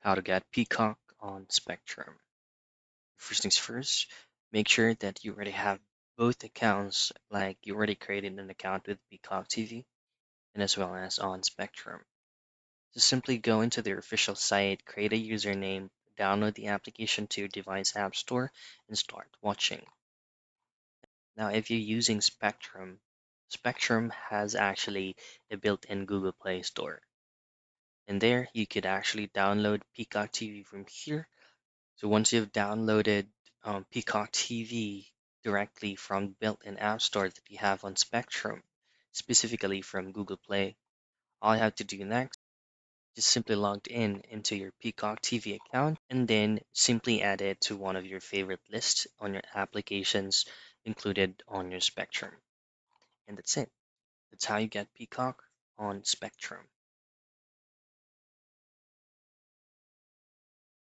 How to get Peacock on Spectrum. First things first, make sure that you already have both accounts, like you already created an account with Peacock TV and as well as on Spectrum. So simply go into their official site, create a username, download the application to your device app store, and start watching. Now, if you're using Spectrum, Spectrum has actually a built-in Google Play Store. And there you could actually download Peacock TV from here. So once you've downloaded Peacock TV directly from built-in app store that you have on Spectrum, specifically from Google Play, all you have to do next is simply log in into your Peacock TV account and then simply add it to one of your favorite lists on your applications included on your Spectrum. And that's it. That's how you get Peacock on Spectrum.